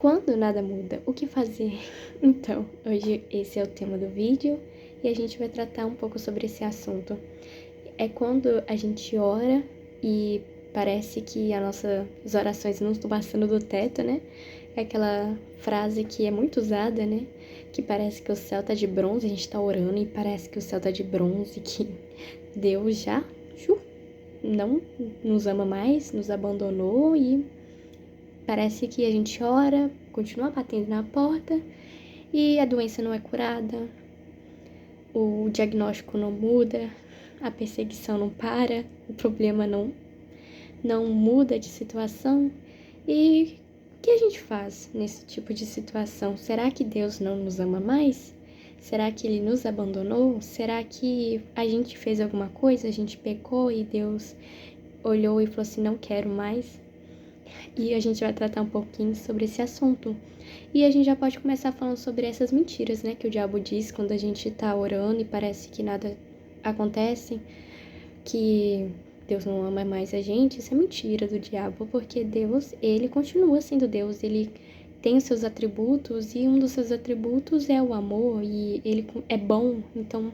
Quando nada muda, o que fazer? Então, hoje esse é o tema do vídeo e a gente vai tratar um pouco sobre esse assunto. É quando a gente ora e parece que as nossas orações não estão passando do teto, né? É aquela frase que é muito usada, né? Que parece que o céu tá de bronze, a gente tá orando e parece que o céu tá de bronze, que Deus já não nos ama mais, nos abandonou e parece que a gente ora, continua batendo na porta e a doença não é curada, o diagnóstico não muda, a perseguição não para, o problema não muda de situação. E o que a gente faz nesse tipo de situação? Será que Deus não nos ama mais? Será que Ele nos abandonou? Será que a gente fez alguma coisa, a gente pecou e Deus olhou e falou assim, não quero mais? E a gente vai tratar um pouquinho sobre esse assunto. E a gente já pode começar falando sobre essas mentiras, né? Que o diabo diz quando a gente tá orando e parece que nada acontece, que Deus não ama mais a gente. Isso é mentira do diabo, porque Deus, ele continua sendo Deus, ele tem os seus atributos e um dos seus atributos é o amor e ele é bom, então...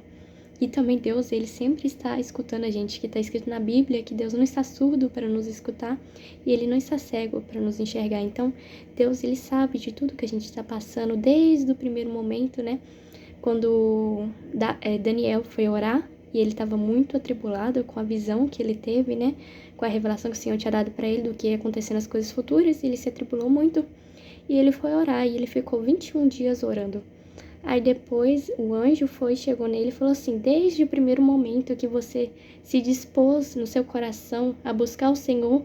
E também Deus, ele sempre está escutando a gente, que está escrito na Bíblia que Deus não está surdo para nos escutar e ele não está cego para nos enxergar. Então, Deus, ele sabe de tudo que a gente está passando desde o primeiro momento, né? Quando Daniel foi orar e ele estava muito atribulado com a visão que ele teve, né? Com a revelação que o Senhor tinha dado para ele do que ia acontecer nas coisas futuras, ele se atribulou muito e ele foi orar e ele ficou 21 dias orando. Aí depois o anjo chegou nele e falou assim, desde o primeiro momento que você se dispôs no seu coração a buscar o Senhor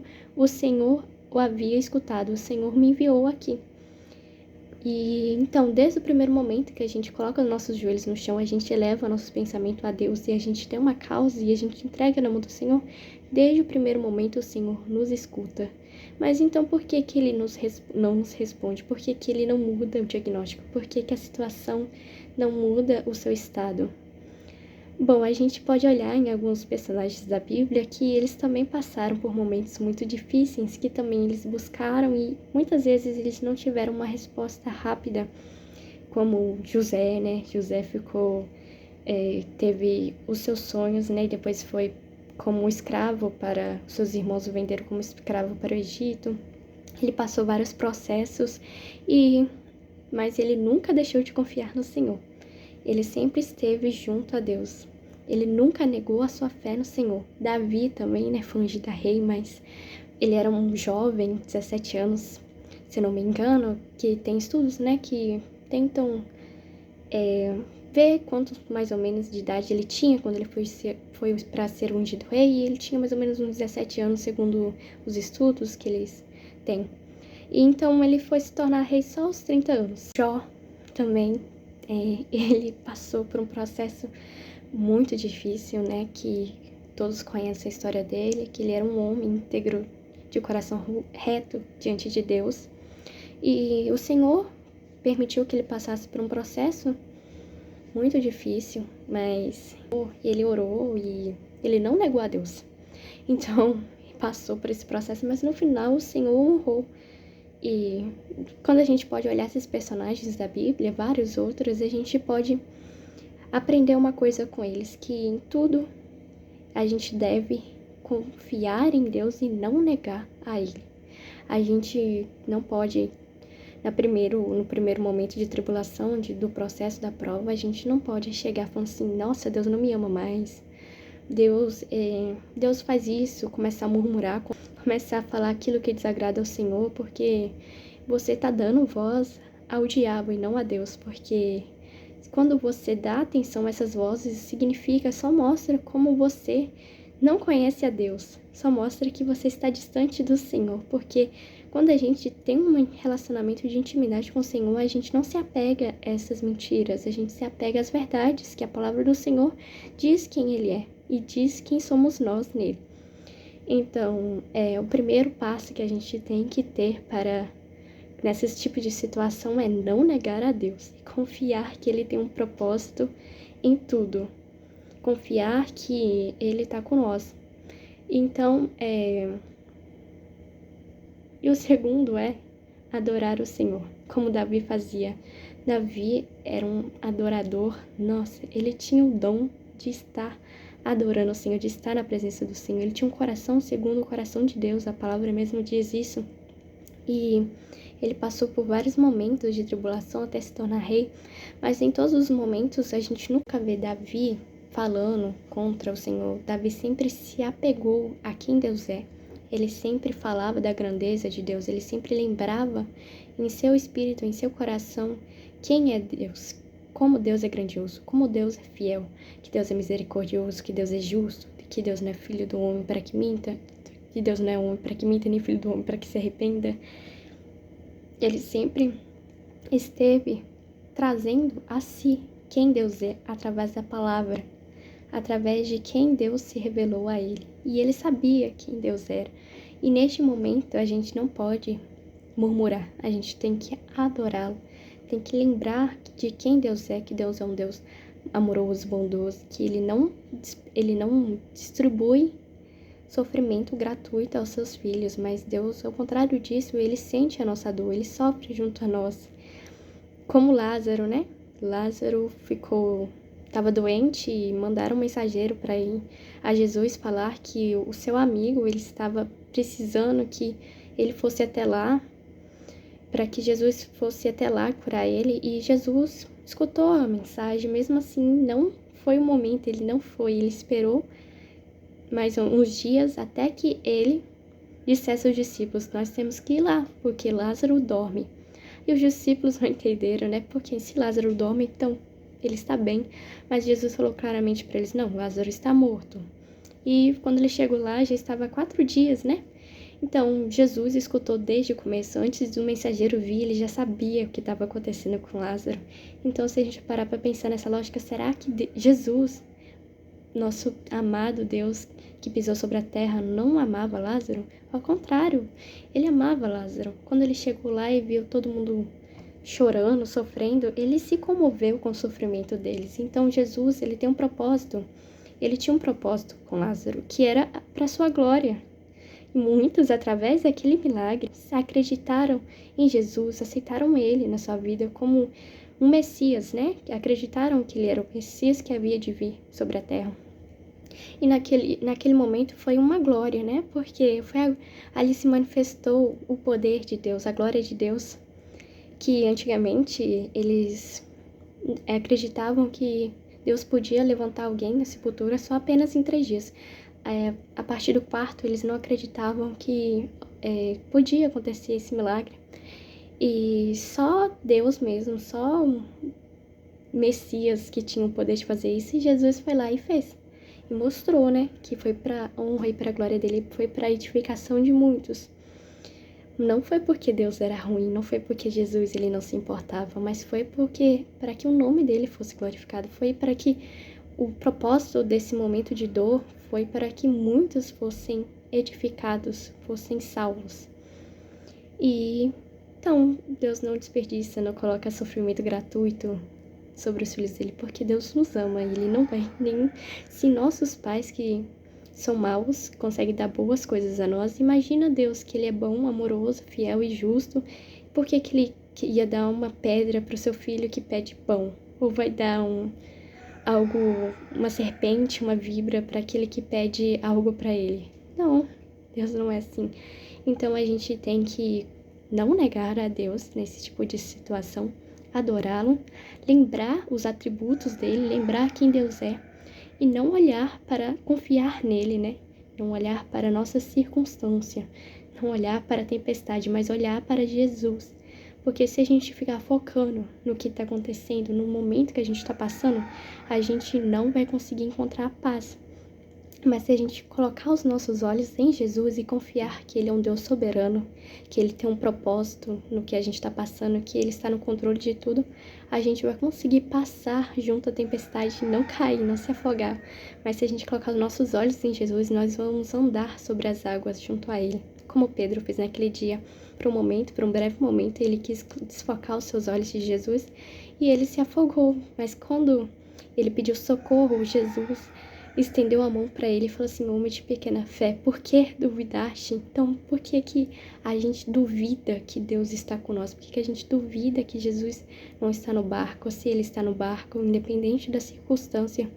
o havia escutado, o Senhor me enviou aqui. E então, desde o primeiro momento que a gente coloca os nossos joelhos no chão, a gente eleva nosso pensamento a Deus e a gente tem uma causa e a gente entrega na mão do Senhor, desde o primeiro momento o Senhor nos escuta. Mas então por que que ele não nos responde? Por que que ele não muda o diagnóstico? Por que que a situação não muda o seu estado? Bom, a gente pode olhar em alguns personagens da Bíblia que eles também passaram por momentos muito difíceis, que também eles buscaram e muitas vezes eles não tiveram uma resposta rápida, como José, né? José teve os seus sonhos, né? E depois foi como um escravo para seus irmãos o venderam como escravo para o Egito. Ele passou vários processos mas ele nunca deixou de confiar no Senhor. Ele sempre esteve junto a Deus. Ele nunca negou a sua fé no Senhor. Davi também, né, foi ungido a rei, mas ele era um jovem, 17 anos, se não me engano, que tem estudos, né, que tentam ver quantos mais ou menos de idade ele tinha quando ele foi para ser ungido rei, e ele tinha mais ou menos uns 17 anos, segundo os estudos que eles têm. E então ele foi se tornar rei só aos 30 anos. Jó também, ele passou por um processo muito difícil, né, que todos conhecem a história dele, que ele era um homem íntegro, de coração reto diante de Deus. E o Senhor permitiu que ele passasse por um processo muito difícil, mas ele orou e ele não negou a Deus. Então, passou por esse processo, mas no final o Senhor honrou. E quando a gente pode olhar esses personagens da Bíblia, vários outros, a gente pode aprender uma coisa com eles, que em tudo a gente deve confiar em Deus e não negar a Ele. A gente não pode, no primeiro momento de tribulação, do processo da prova, a gente não pode chegar falando assim, nossa, Deus não me ama mais, Deus faz isso, começar a murmurar, começar a falar aquilo que desagrada ao Senhor, porque você está dando voz ao diabo e não a Deus, porque quando você dá atenção a essas vozes, só mostra como você não conhece a Deus, só mostra que você está distante do Senhor, porque quando a gente tem um relacionamento de intimidade com o Senhor, a gente não se apega a essas mentiras, a gente se apega às verdades, que a palavra do Senhor diz quem Ele é e diz quem somos nós nele. Então, o primeiro passo que a gente tem que ter nesse tipo de situação é não negar a Deus e confiar que Ele tem um propósito em tudo. Confiar que Ele está com nós. Então, e o segundo é adorar o Senhor, como Davi fazia. Davi era um adorador, nossa, ele tinha o dom de estar adorando o Senhor, de estar na presença do Senhor. Ele tinha um coração segundo o coração de Deus, a palavra mesmo diz isso. E ele passou por vários momentos de tribulação até se tornar rei, mas em todos os momentos a gente nunca vê Davi falando contra o Senhor. Davi sempre se apegou a quem Deus é. Ele sempre falava da grandeza de Deus, ele sempre lembrava em seu espírito, em seu coração, quem é Deus, como Deus é grandioso, como Deus é fiel, que Deus é misericordioso, que Deus é justo, que Deus não é filho do homem para que minta, que Deus não é homem para que minta, nem filho do homem para que se arrependa. Ele sempre esteve trazendo a si quem Deus é através da palavra, através de quem Deus se revelou a ele. E ele sabia quem Deus era. E neste momento a gente não pode murmurar, a gente tem que adorá-lo, tem que lembrar de quem Deus é, que Deus é um Deus amoroso, bondoso, que ele não distribui sofrimento gratuito aos seus filhos, mas Deus, ao contrário disso, ele sente a nossa dor, ele sofre junto a nós. Como Lázaro, né? Lázaro estava doente e mandaram um mensageiro para ir a Jesus falar que o seu amigo, ele estava precisando que ele fosse até lá, para que Jesus fosse até lá curar ele, e Jesus escutou a mensagem, mesmo assim não foi o momento, ele não foi, ele esperou mais uns dias até que ele dissesse aos discípulos, nós temos que ir lá, porque Lázaro dorme. E os discípulos não entenderam, né? Porque se Lázaro dorme, então ele está bem. Mas Jesus falou claramente para eles, não, Lázaro está morto. E quando ele chegou lá, já estava 4 dias, né? Então, Jesus escutou desde o começo, antes do mensageiro vir, ele já sabia o que estava acontecendo com Lázaro. Então, se a gente parar para pensar nessa lógica, será que Jesus, nosso amado Deus que pisou sobre a terra, não amava Lázaro? Ao contrário, ele amava Lázaro. Quando ele chegou lá e viu todo mundo chorando, sofrendo, ele se comoveu com o sofrimento deles. Então Jesus, ele tem um propósito. Ele tinha um propósito com Lázaro, que era para sua glória. E muitos, através daquele milagre, acreditaram em Jesus, aceitaram ele na sua vida como um Messias, né? Acreditaram que ele era o Messias que havia de vir sobre a terra. E naquele momento foi uma glória, né? Porque ali se manifestou o poder de Deus, a glória de Deus, que antigamente eles acreditavam que Deus podia levantar alguém da sepultura só apenas em 3 dias. A partir do 4º, eles não acreditavam que podia acontecer esse milagre. E só Deus mesmo, só o Messias que tinha o poder de fazer isso, e Jesus foi lá e fez. E mostrou, né, que foi para honra e para glória dele, foi para edificação de muitos. Não foi porque Deus era ruim, não foi porque Jesus ele não se importava, mas foi porque para que o nome dele fosse glorificado, foi para que o propósito desse momento de dor foi para que muitos fossem edificados, fossem salvos. E então Deus não desperdiça, não coloca sofrimento gratuito sobre os filhos dele, porque Deus nos ama, ele não vai nem... Se nossos pais que são maus conseguem dar boas coisas a nós, imagina Deus, que ele é bom, amoroso, fiel e justo, por que ele ia dar uma pedra para o seu filho que pede pão? Ou vai dar uma serpente, uma víbora para aquele que pede algo para ele? Não, Deus não é assim. Então a gente tem que não negar a Deus nesse tipo de situação, adorá-lo, lembrar os atributos dele, lembrar quem Deus é e não olhar para confiar nele, né? Não olhar para a nossa circunstância, não olhar para a tempestade, mas olhar para Jesus. Porque se a gente ficar focando no que está acontecendo, no momento que a gente está passando, a gente não vai conseguir encontrar a paz. Mas se a gente colocar os nossos olhos em Jesus e confiar que Ele é um Deus soberano, que Ele tem um propósito no que a gente está passando, que Ele está no controle de tudo, a gente vai conseguir passar junto à tempestade, não cair, não se afogar. Mas se a gente colocar os nossos olhos em Jesus, nós vamos andar sobre as águas junto a Ele. Como Pedro fez naquele dia, por um breve momento, ele quis desfocar os seus olhos de Jesus e ele se afogou. Mas quando ele pediu socorro, Jesus estendeu a mão para ele e falou assim: homem de pequena fé, por que duvidaste? Então, por que que a gente duvida que Deus está conosco? Por que que a gente duvida que Jesus não está no barco? Ou se ele está no barco, independente da circunstância,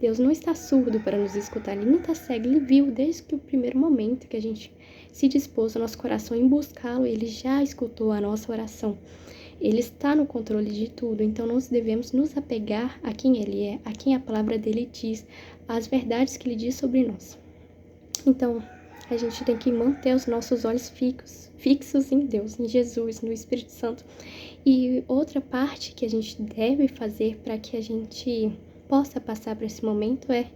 Deus não está surdo para nos escutar, ele não está cego, ele viu desde que o primeiro momento que a gente se dispôs ao nosso coração em buscá-lo, ele já escutou a nossa oração. Ele está no controle de tudo, então nós devemos nos apegar a quem ele é, a quem a palavra dele diz, às verdades que ele diz sobre nós. Então, a gente tem que manter os nossos olhos fixos em Deus, em Jesus, no Espírito Santo. E outra parte que a gente deve fazer para que a gente possa passar por esse momento é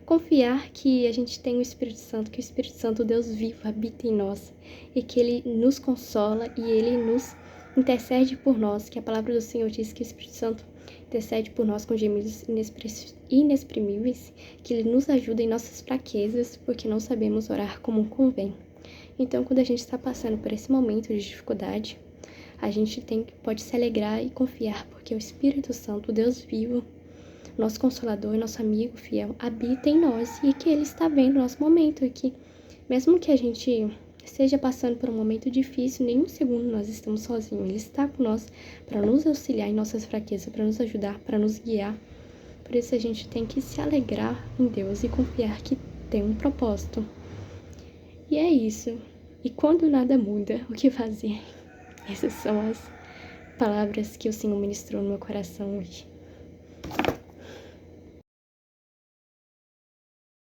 confiar que a gente tem o Espírito Santo, que o Espírito Santo, Deus vivo, habita em nós e que ele nos consola e ele nos intercede por nós, que a palavra do Senhor diz que o Espírito Santo intercede por nós com gemidos inexprimíveis, que ele nos ajuda em nossas fraquezas, porque não sabemos orar como convém. Então, quando a gente está passando por esse momento de dificuldade, a gente pode se alegrar e confiar, porque o Espírito Santo, o Deus vivo, nosso Consolador, nosso amigo fiel, habita em nós e que ele está vendo o nosso momento, e que mesmo que a gente esteja passando por um momento difícil, nenhum segundo nós estamos sozinhos. Ele está com nós para nos auxiliar em nossas fraquezas, para nos ajudar, para nos guiar. Por isso a gente tem que se alegrar em Deus e confiar que tem um propósito. E é isso. E quando nada muda, o que fazer? Essas são as palavras que o Senhor ministrou no meu coração hoje.